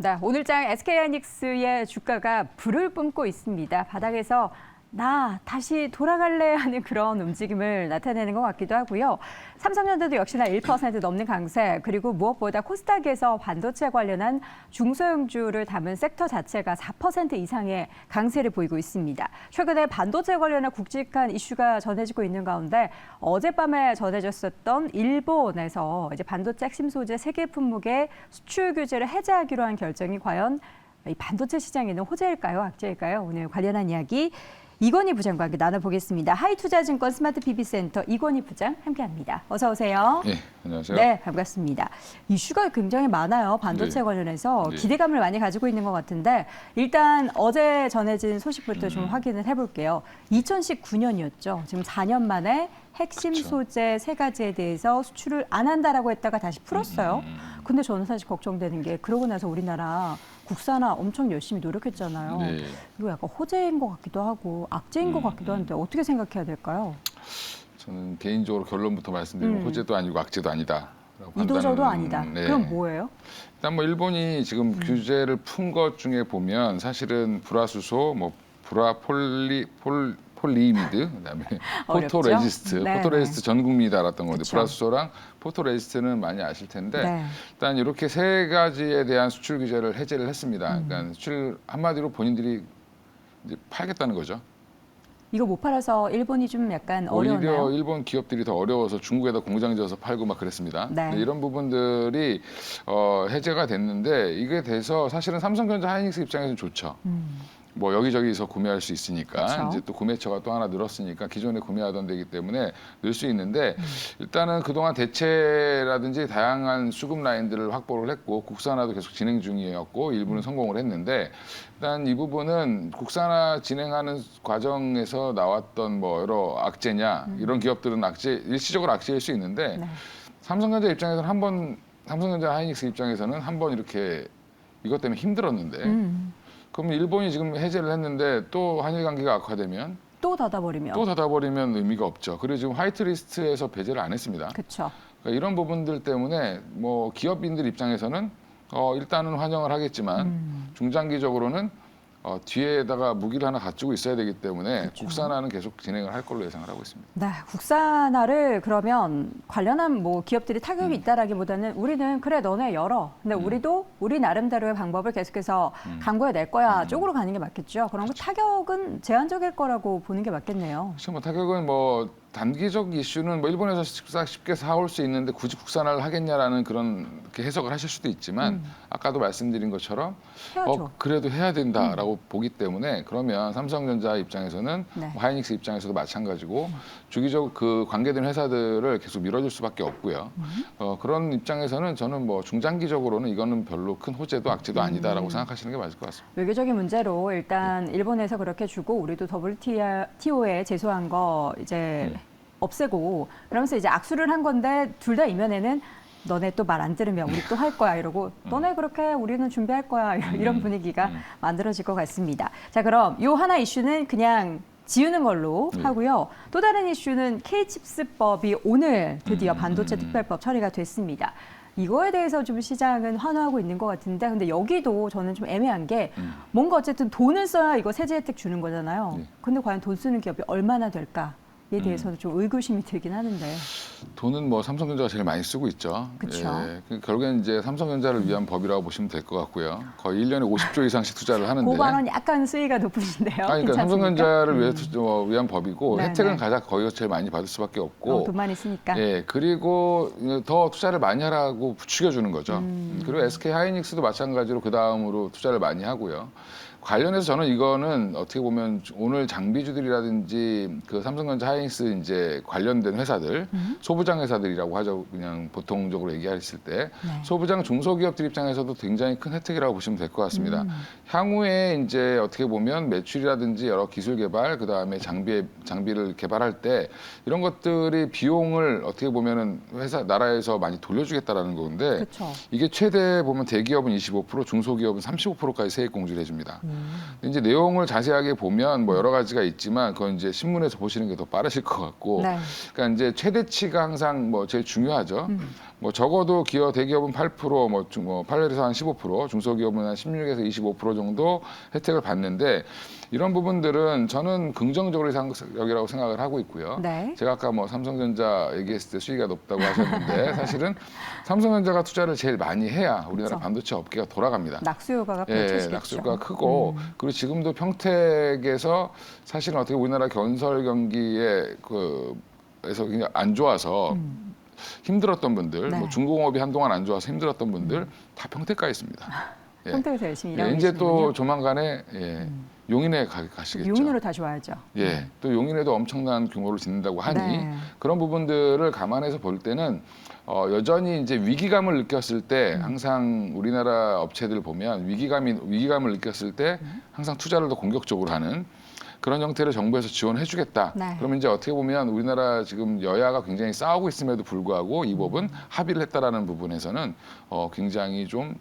네, 오늘장 SK하이닉스의 주가가 불을 뿜고 있습니다. 바닥에서 나 다시 돌아갈래 하는 그런 움직임을 나타내는 것 같기도 하고요. 삼성전자도 역시나 1% 넘는 강세, 그리고 무엇보다 코스닥에서 반도체 관련한 중소형주를 담은 섹터 자체가 4% 이상의 강세를 보이고 있습니다. 최근에 반도체 관련한 굵직한 이슈가 전해지고 있는 가운데 어젯밤에 전해졌었던 일본에서 이제 반도체 핵심 소재 세계 품목의 수출 규제를 해제하기로 한 결정이 과연 이 반도체 시장에는 호재일까요, 악재일까요? 오늘 관련한 이야기 이건희 부장과 함께 나눠보겠습니다. 하이투자증권 스마트 PB센터 이건희 부장 함께합니다. 어서 오세요. 네, 안녕하세요. 네, 반갑습니다. 이슈가 굉장히 많아요. 반도체 네. 관련해서 네. 기대감을 많이 가지고 있는 것 같은데 일단 어제 전해진 소식부터 좀 확인을 해볼게요. 2019년이었죠. 지금 4년 만에 핵심 그쵸. 소재 세 가지에 대해서 수출을 안 한다라고 했다가 다시 풀었어요. 근데 저는 사실 걱정되는 게 그러고 나서 우리나라 국산화 엄청 열심히 노력했잖아요. 네. 이거 약간 호재인 것 같기도 하고 악재인 것 같기도 한데 어떻게 생각해야 될까요? 저는 개인적으로 결론부터 말씀드리면 호재도 아니고 악재도 아니다. 이도저도 아니다. 네. 그럼 뭐예요? 일단 뭐 일본이 지금 규제를 푼 것 중에 보면 사실은 불화수소, 뭐 폴리이미드, 그다음에 어렵죠? 포토레지스트, 네, 포토레지스트 전 국민이 다 알았던 건데 그쵸. 불화수소랑 포토레지스트는 많이 아실 텐데 네. 일단 이렇게 세 가지에 대한 수출 규제를 해제를 했습니다. 그러니까 수출 한마디로 본인들이 이제 팔겠다는 거죠. 이거 못 팔아서 일본이 좀 약간 오히려 어려웠나요? 일본 기업들이 더 어려워서 중국에다 공장 지어서 팔고 막 그랬습니다. 네. 근데 이런 부분들이 해제가 됐는데 이게 돼서 사실은 삼성전자 하이닉스 입장에서는 좋죠. 뭐 여기저기서 구매할 수 있으니까 그쵸. 이제 또 구매처가 또 하나 늘었으니까 기존에 구매하던 데이기 때문에 늘 수 있는데 일단은 그동안 대체라든지 다양한 수급 라인들을 확보를 했고 국산화도 계속 진행 중이었고 일부는 성공을 했는데 일단 이 부분은 국산화 진행하는 과정에서 나왔던 뭐 여러 악재냐 이런 기업들은 악재 일시적으로 악재일 수 있는데 네. 삼성전자 입장에서는 삼성전자 하이닉스 입장에서는 한번 이렇게 이것 때문에 힘들었는데 그럼 일본이 지금 해제를 했는데 또 한일 관계가 악화되면 또 닫아버리면. 또 닫아버리면 의미가 없죠. 그리고 지금 화이트리스트에서 배제를 안 했습니다. 그렇죠. 그러니까 이런 부분들 때문에 뭐 기업인들 입장에서는 일단은 환영을 하겠지만 중장기적으로는 뒤에다가 무기를 하나 갖추고 있어야 되기 때문에 그렇죠. 국산화는 계속 진행을 할 걸로 예상을 하고 있습니다. 네, 국산화를 그러면 관련한 뭐 기업들이 타격이 있다라기보다는 우리는 그래 너네 열어. 근데 우리도 우리 나름대로의 방법을 계속해서 강구해 낼 거야 쪽으로 가는 게 맞겠죠. 그럼 그 타격은 제한적일 거라고 보는 게 맞겠네요. 그렇죠. 뭐 타격은 뭐 단기적 이슈는 뭐 일본에서 쉽게 사올 수 있는데 굳이 국산화를 하겠냐라는 그런 이렇게 해석을 하실 수도 있지만 아까도 말씀드린 것처럼 해야죠. 그래도 해야 된다라고 보기 때문에 그러면 삼성전자 입장에서는 네. 뭐 하이닉스 입장에서도 마찬가지고 주기적 그 관계된 회사들을 계속 밀어줄 수밖에 없고요. 그런 입장에서는 저는 뭐 중장기적으로는 이거는 별로 큰 호재도 악재도 아니다라고 생각하시는 게 맞을 것 같습니다. 외교적인 문제로 일단 일본에서 그렇게 주고 우리도 WTO에 제소한 거 이제 없애고 그러면서 이제 악수를 한 건데 둘 다 이면에는 너네 또 말 안 들으면 우리 또 할 거야 이러고 너네 그렇게 우리는 준비할 거야 이런 분위기가 만들어질 것 같습니다. 자, 그럼 요 하나 이슈는 그냥 지우는 걸로 하고요. 또 다른 이슈는 K칩스법이 오늘 드디어 반도체 특별법 처리가 됐습니다. 이거에 대해서 좀 시장은 환호하고 있는 것 같은데 근데 여기도 저는 좀 애매한 게 뭔가 어쨌든 돈을 써야 이거 세제 혜택 주는 거잖아요. 네. 근데 과연 돈 쓰는 기업이 얼마나 될까에 대해서는 좀 의구심이 들긴 하는데. 돈은 뭐 삼성전자가 제일 많이 쓰고 있죠. 그쵸. 그 결국엔 이제 삼성전자를 위한 법이라고 보시면 될 것 같고요. 거의 1년에 50조 이상씩 투자를 하는데. 그 발언 약간 수위가 높으신데요. 그러니까 괜찮습니까? 삼성전자를 위한 법이고 네, 혜택은 네. 가장 거기서 제일 많이 받을 수밖에 없고. 돈 많이 쓰니까. 예, 그리고 더 투자를 많이 하라고 부추겨주는 거죠. 그리고 SK 하이닉스도 마찬가지로 그 다음으로 투자를 많이 하고요. 관련해서 저는 이거는 어떻게 보면 오늘 장비주들이라든지 그 삼성전자 하이닉스 이제 관련된 회사들, 소부장 회사들이라고 하죠. 그냥 보통적으로 얘기했을 때 네. 소부장 중소기업들 입장에서도 굉장히 큰 혜택이라고 보시면 될 것 같습니다. 향후에 이제 어떻게 보면 매출이라든지 여러 기술 개발, 그 다음에 장비를 개발할 때 이런 것들이 비용을 어떻게 보면은 나라에서 많이 돌려주겠다라는 건데 그렇죠. 이게 최대 보면 대기업은 25%, 중소기업은 35%까지 세액 공제를 해줍니다. 이제 내용을 자세하게 보면 뭐 여러 가지가 있지만 그건 이제 신문에서 보시는 게 더 빠르실 것 같고, 네. 그러니까 이제 최대치가 항상 뭐 제일 중요하죠. 뭐 적어도 대기업은 8%, 뭐 8에서 한 15%, 중소기업은 한 16에서 25% 정도 혜택을 받는데 이런 부분들은 저는 긍정적으로 여기라고 생각을 하고 있고요. 네. 제가 아까 뭐 삼성전자 얘기했을 때 수익이 높다고 하셨는데 사실은 삼성전자가 투자를 제일 많이 해야 우리나라 그렇죠. 반도체 업계가 돌아갑니다. 낙수효과가 예, 펼쳐지겠죠. 낙수가 크고 그리고 지금도 평택에서 사실은 어떻게 우리나라 건설 경기에 에서 굉장히 안 좋아서 힘들었던 분들, 네. 뭐 중공업이 한동안 안 좋아서 힘들었던 분들 다 평택가에 있습니다. 예. 평택에서 열심히 일하고 예, 이제 계시는군요. 또 조만간에 용인에 가시겠죠. 용인으로 다시 와야죠. 예, 또 용인에도 엄청난 규모를 짓는다고 하니 네. 그런 부분들을 감안해서 볼 때는 여전히 이제 위기감을 느꼈을 때 항상 우리나라 업체들 보면 위기감을 느꼈을 때 항상 투자를 더 공격적으로 하는 그런 형태를 정부에서 지원해주겠다. 네. 그러면 이제 어떻게 보면 우리나라 지금 여야가 굉장히 싸우고 있음에도 불구하고 이 법은 합의를 했다라는 부분에서는 굉장히 좀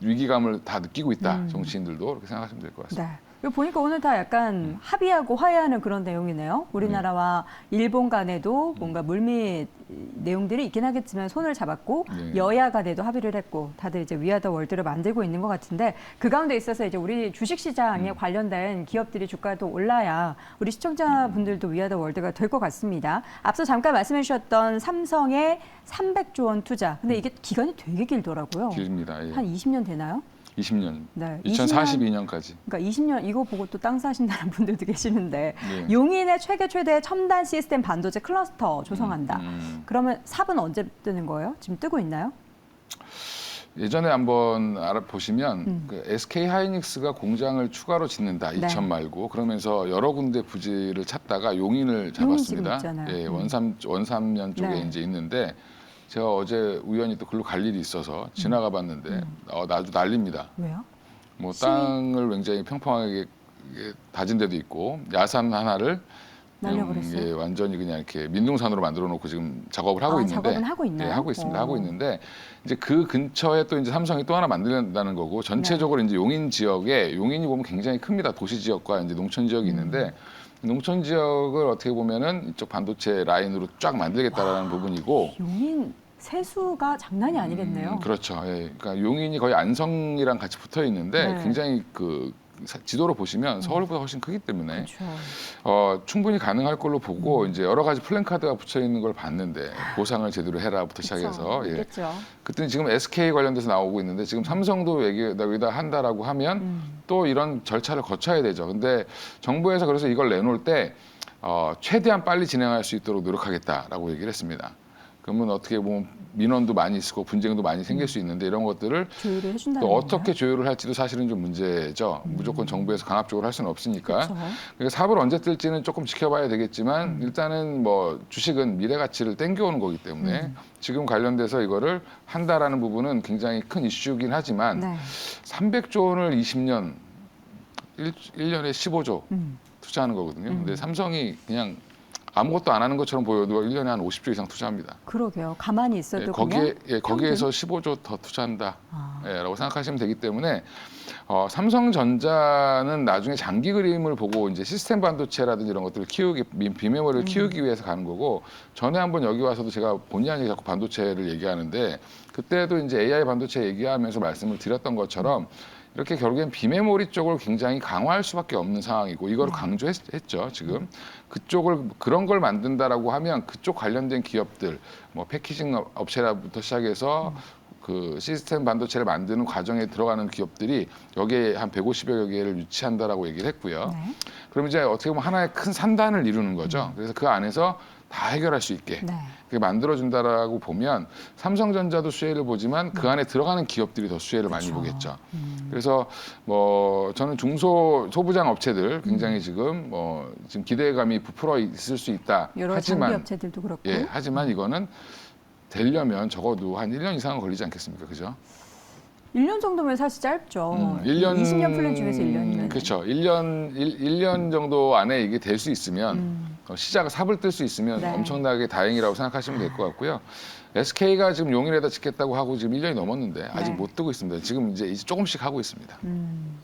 위기감을 다 느끼고 있다. 정치인들도 그렇게 생각하시면 될 것 같습니다. 네. 이거 보니까 오늘 다 약간 합의하고 화해하는 그런 내용이네요. 우리나라와 일본 간에도 뭔가 물밑 내용들이 있긴 하겠지만 손을 잡았고 네. 여야 간에도 합의를 했고 다들 이제 위아더 월드를 만들고 있는 것 같은데 그 가운데 있어서 이제 우리 주식시장에 관련된 기업들이 주가도 올라야 우리 시청자분들도 위아더 월드가 될 것 같습니다. 앞서 잠깐 말씀해 주셨던 삼성의 300조 원 투자. 근데 이게 기간이 되게 길더라고요. 길입니다. 예. 한 20년 되나요? 20년. 네. 2042년까지. 그러니까 20년 이거 보고 또 땅 사신다는 분들도 계시는데 네. 용인의 최대 첨단 시스템 반도체 클러스터 조성한다. 그러면 삽은 언제 뜨는 거예요? 지금 뜨고 있나요? 예전에 한번 알아보시면 그 SK 하이닉스가 공장을 추가로 짓는다. 네. 이천 말고 그러면서 여러 군데 부지를 찾다가 용인을 잡았습니다. 지금 있잖아요. 예, 원삼면 쪽에 네. 이제 있는데 제가 어제 우연히 또 글로 갈 일이 있어서 지나가 봤는데 아주 난립니다. 왜요? 뭐 땅을 굉장히 평평하게 다진 데도 있고 야산 하나를 날려버렸어요? 예, 완전히 그냥 이렇게 민둥산으로 만들어 놓고 지금 작업을 하고 있는데 작업은 하고 있나요? 예, 하고 있습니다. 오. 하고 있는데 이제 그 근처에 또 이제 삼성이 또 하나 만든다는 거고 전체적으로 네. 이제 용인 지역에 용인이 보면 굉장히 큽니다. 도시 지역과 이제 농촌 지역이 있는데 농촌 지역을 어떻게 보면은 이쪽 반도체 라인으로 쫙 만들겠다라는 부분이고 용인 세수가 장난이 아니겠네요. 그렇죠. 예. 그러니까 용인이 거의 안성이랑 같이 붙어 있는데 네. 굉장히 지도로 보시면 서울보다 훨씬 크기 때문에 그렇죠. 충분히 가능할 걸로 보고 이제 여러 가지 플랜카드가 붙여 있는 걸 봤는데 보상을 제대로 해라부터 시작해서 예. 있겠죠. 그때는 지금 SK 관련돼서 나오고 있는데 지금 삼성도 여기다 한다라고 하면 또 이런 절차를 거쳐야 되죠. 근데 정부에서 그래서 이걸 내놓을 때 최대한 빨리 진행할 수 있도록 노력하겠다라고 얘기를 했습니다. 그러면 어떻게 보면 민원도 많이 있고 분쟁도 많이 생길 수 있는데 이런 것들을 조율을 해준다는 또 어떻게 조율을 할지도 사실은 좀 문제죠. 무조건 정부에서 강압적으로 할 수는 없으니까. 그렇죠. 그러니까 사업을 언제 뜰지는 조금 지켜봐야 되겠지만 일단은 뭐 주식은 미래 가치를 땡겨오는 거기 때문에 지금 관련돼서 이거를 한다라는 부분은 굉장히 큰 이슈긴 하지만 네. 300조 원을 20년, 1년에 15조 투자하는 거거든요. 근데 삼성이 그냥 아무것도 안 하는 것처럼 보여도 1년에 한 50조 이상 투자합니다. 그러게요. 가만히 있어도 그냥 거기에서 15조 더 투자한다. 아. 라고 생각하시면 되기 때문에 삼성전자는 나중에 장기 그림을 보고 이제 시스템 반도체라든지 이런 것들을 비메모리를 키우기 위해서 가는 거고 전에 한번 여기 와서도 제가 본의 아니게 자꾸 반도체를 얘기하는데 그때도 이제 AI 반도체 얘기하면서 말씀을 드렸던 것처럼 이렇게 결국엔 비메모리 쪽을 굉장히 강화할 수밖에 없는 상황이고 이걸 강조했죠 지금 그쪽을 그런 걸 만든다라고 하면 그쪽 관련된 기업들 뭐 패키징 업체라부터 시작해서 그 시스템 반도체를 만드는 과정에 들어가는 기업들이 여기에 한 150여 개를 유치한다라고 얘기를 했고요. 네. 그럼 이제 어떻게 보면 하나의 큰 산단을 이루는 거죠. 그래서 그 안에서 다 해결할 수 있게 네. 그렇게 만들어준다라고 보면 삼성전자도 수혜를 보지만 그 안에 들어가는 기업들이 더 수혜를 많이 보겠죠. 그래서 뭐 저는 소부장 업체들 굉장히 지금 지금 기대감이 부풀어 있을 수 있다. 여러 하지만 장비 업체들도 그렇고. 예, 하지만 이거는 되려면 적어도 한 1년 이상은 걸리지 않겠습니까? 그죠? 1년 정도면 사실 짧죠. 1년 20년 플랜 중에서 1년이면. 그렇죠. 1년 정도 안에 이게 될 수 있으면 시작을 삽을 뜰 수 있으면 네. 엄청나게 다행이라고 생각하시면 될 것 같고요. SK가 지금 용인에다 짓겠다고 하고 지금 1년이 넘었는데 아직 네. 못 뜨고 있습니다. 지금 이제 조금씩 하고 있습니다.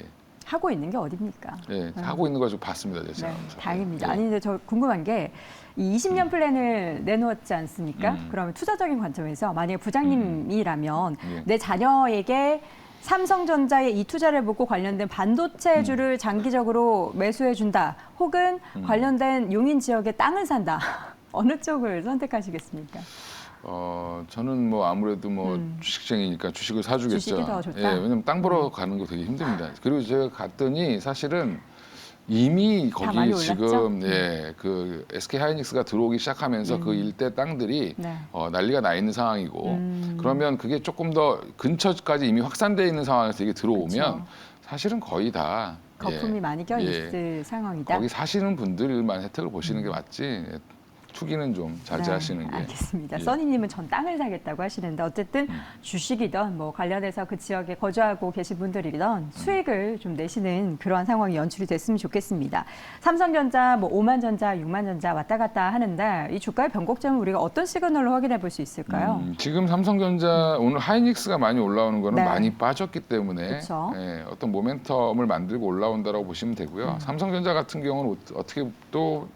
예. 하고 있는 게 어딥니까? 예, 하고 있는 거 좀 봤습니다. 제가. 네, 다행입니다. 예. 아니 근데 저 궁금한 게 이 20년 플랜을 내놓았지 않습니까? 음. 그러면 투자적인 관점에서 만약에 부장님이라면 예. 내 자녀에게 삼성전자의 이 투자를 보고 관련된 반도체주를 장기적으로 매수해 준다. 혹은 관련된 용인 지역의 땅을 산다. 어느 쪽을 선택하시겠습니까? 저는 뭐 아무래도 뭐 주식쟁이니까 주식을 사주겠죠. 주식이 더 좋다? 예, 왜냐면 땅 보러 가는 거 되게 힘듭니다. 그리고 제가 갔더니 사실은 이미 다 많이 거기 올랐죠? 지금 그 SK 하이닉스가 들어오기 시작하면서 그 일대 땅들이 네. 난리가 나 있는 상황이고 그러면 그게 조금 더 근처까지 이미 확산돼 있는 상황에서 이게 들어오면 그렇죠. 사실은 거의 다 거품이 예, 많이 껴있을 상황이다. 거기 사시는 분들만 혜택을 보시는 게 맞지 투기는 좀 자제하시는 네, 게. 알겠습니다. 예. 써니님은 전 땅을 사겠다고 하시는데 어쨌든 주식이든 뭐 관련해서 그 지역에 거주하고 계신 분들이든 수익을 좀 내시는 그러한 상황이 연출이 됐으면 좋겠습니다. 삼성전자, 뭐 오만전자, 육만전자 왔다 갔다 하는데 이 주가의 변곡점은 우리가 어떤 시그널로 확인해 볼 수 있을까요? 지금 삼성전자 오늘 하이닉스가 많이 올라오는 거는 네. 많이 빠졌기 때문에 그쵸. 예, 어떤 모멘텀을 만들고 올라온다라고 보시면 되고요. 삼성전자 같은 경우는 어떻게 또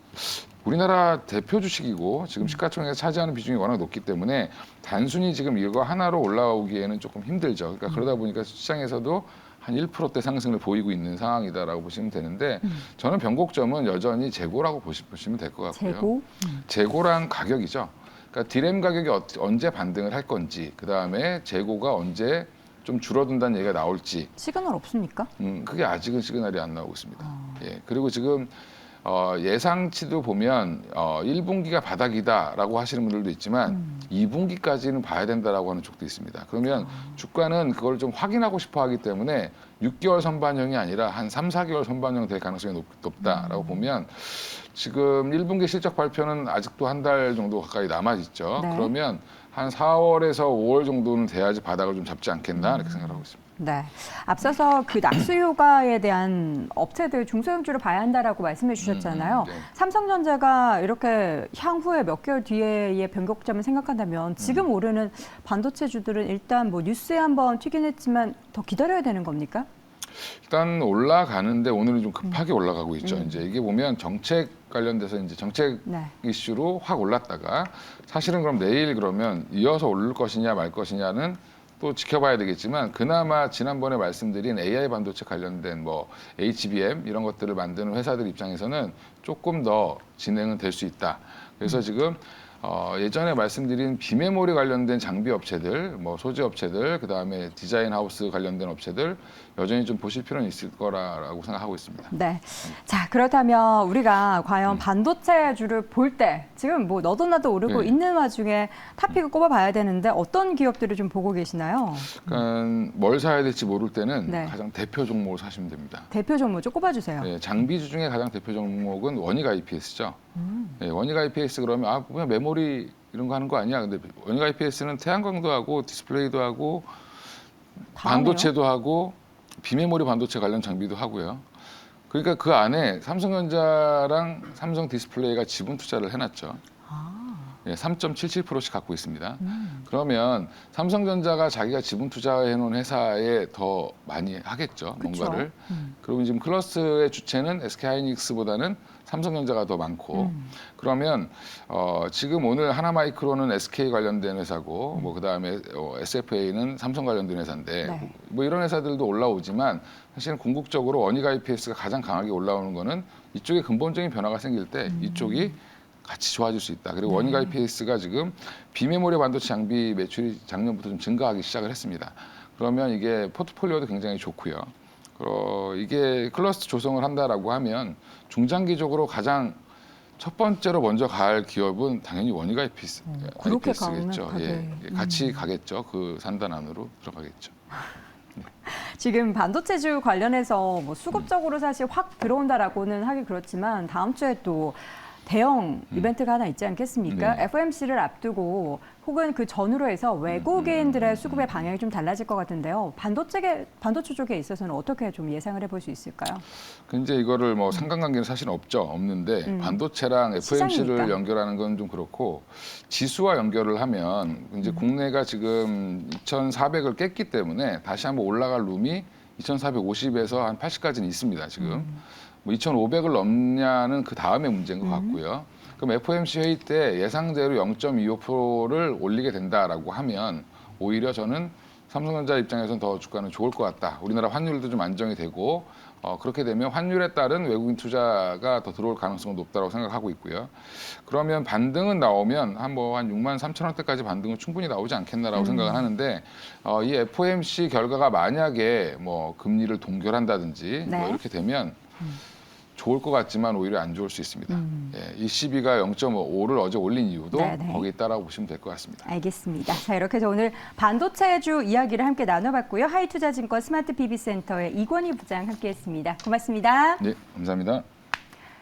우리나라 대표 주식이고 지금 시가총액에서 차지하는 비중이 워낙 높기 때문에 단순히 지금 이거 하나로 올라오기에는 조금 힘들죠. 그러니까 그러다 보니까 시장에서도 한 1%대 상승을 보이고 있는 상황이다라고 보시면 되는데 저는 변곡점은 여전히 재고라고 보시면 될 것 같고요. 재고? 재고랑 가격이죠. 그러니까 디램 가격이 언제 반등을 할 건지, 그 다음에 재고가 언제 좀 줄어든다는 얘기가 나올지, 시그널 없습니까? 그게 아직은 시그널이 안 나오고 있습니다. 예, 그리고 지금 예상치도 보면 1분기가 바닥이다라고 하시는 분들도 있지만 2분기까지는 봐야 된다라고 하는 쪽도 있습니다. 그러면 주가는 그걸 좀 확인하고 싶어 하기 때문에 6개월 선반영이 아니라 한 3, 4개월 선반영 될 가능성이 높다라고 보면 지금 1분기 실적 발표는 아직도 한 달 정도 가까이 남아 있죠. 네. 그러면 한 4월에서 5월 정도는 돼야지 바닥을 좀 잡지 않겠나 이렇게 생각하고 있습니다. 네. 앞서서 그 낙수 효과에 대한 업체들 중소형주를 봐야 한다라고 말씀해 주셨잖아요. 네. 삼성전자가 이렇게 향후에 몇 개월 뒤에의 변곡점을 생각한다면 지금 오르는 반도체주들은 일단 뭐 뉴스에 한번 튀긴 했지만 더 기다려야 되는 겁니까? 일단 올라가는데 오늘은 좀 급하게 올라가고 있죠. 이제 이게 보면 정책 관련돼서 이제 정책 네. 이슈로 확 올랐다가 사실은 그럼 내일 그러면 이어서 오를 것이냐 말 것이냐는 또 지켜봐야 되겠지만 그나마 지난번에 말씀드린 AI 반도체 관련된 뭐 HBM 이런 것들을 만드는 회사들 입장에서는 조금 더 진행은 될 수 있다. 그래서 지금 예전에 말씀드린 비메모리 관련된 장비 업체들, 뭐 소재 업체들, 그 다음에 디자인 하우스 관련된 업체들 여전히 좀 보실 필요는 있을 거라고 생각하고 있습니다. 네. 자, 그렇다면 우리가 과연 반도체주를 볼 때 지금 뭐 너도 나도 오르고 네. 있는 와중에 탑픽을 꼽아봐야 되는데 어떤 기업들을 좀 보고 계시나요? 그러니까 뭘 사야 될지 모를 때는 네. 가장 대표 종목을 사시면 됩니다. 대표 종목 좀 꼽아주세요. 네, 장비주 중에 가장 대표 종목은 원익 IPS죠. 네, 원익 IPS 그러면 그냥 메모리 이런 거 하는 거 아니야? 근데 원익 IPS는 태양광도 하고 디스플레이도 하고 다 반도체도 하고 비메모리 반도체 관련 장비도 하고요. 그러니까 그 안에 삼성전자랑 삼성 디스플레이가 지분 투자를 해놨죠. 예, 3.77%씩 갖고 있습니다. 그러면 삼성전자가 자기가 지분 투자해 놓은 회사에 더 많이 하겠죠, 그쵸. 뭔가를. 그리고 지금 클러스의 주체는 SK하이닉스보다는 삼성전자가 더 많고 그러면 지금 오늘 하나마이크로는 SK 관련된 회사고 뭐 그다음에 SFA는 삼성 관련된 회사인데 네. 뭐 이런 회사들도 올라오지만 사실은 궁극적으로 원익 IPS가 가장 강하게 올라오는 거는 이쪽에 근본적인 변화가 생길 때 이쪽이 같이 좋아질 수 있다. 그리고 원익 IPS가 지금 비메모리 반도체 장비 매출이 작년부터 좀 증가하기 시작을 했습니다. 그러면 이게 포트폴리오도 굉장히 좋고요. 이게 클러스터 조성을 한다라고 하면 중장기적으로 가장 첫 번째로 먼저 갈 기업은 당연히 원익 그렇게 IPS겠죠. 강력하게. 예, 같이 가겠죠. 그 산단 안으로 들어가겠죠. 지금 반도체주 관련해서 뭐 수급적으로 사실 확 들어온다라고는 하기 그렇지만 다음 주에 또 대형 이벤트가 하나 있지 않겠습니까? 네. FOMC를 앞두고 혹은 그 전후로 해서 외국인들의 수급의 방향이 좀 달라질 것 같은데요. 반도체 쪽에 있어서는 어떻게 좀 예상을 해볼 수 있을까요? 근데 이거를 뭐 상관관계는 사실 없는데 반도체랑 FOMC를 시장이니까. 연결하는 건 좀 그렇고 지수와 연결을 하면 이제 국내가 지금 2,400을 깼기 때문에 다시 한번 올라갈 룸이 2,450에서 한 80까지는 있습니다. 지금 뭐 2,500을 넘냐는 그 다음에 문제인 것 같고요. 그럼 FOMC 회의 때 예상대로 0.25%를 올리게 된다라고 하면 오히려 저는 삼성전자 입장에서는 더 주가는 좋을 것 같다. 우리나라 환율도 좀 안정이 되고 그렇게 되면 환율에 따른 외국인 투자가 더 들어올 가능성은 높다고 생각하고 있고요. 그러면 반등은 나오면 한 6만 3천 원대까지 반등은 충분히 나오지 않겠나라고 생각을 하는데 이 FOMC 결과가 만약에 뭐 금리를 동결한다든지 네. 뭐 이렇게 되면 좋을 것 같지만 오히려 안 좋을 수 있습니다. 예, 이 CB가 0.5를 어제 올린 이유도 네네. 거기에 있다라고 보시면 될 것 같습니다. 알겠습니다. 자, 이렇게 해서 오늘 반도체주 이야기를 함께 나눠봤고요. 하이투자증권 스마트 PB센터의 이권희 부장 함께했습니다. 고맙습니다. 네, 감사합니다.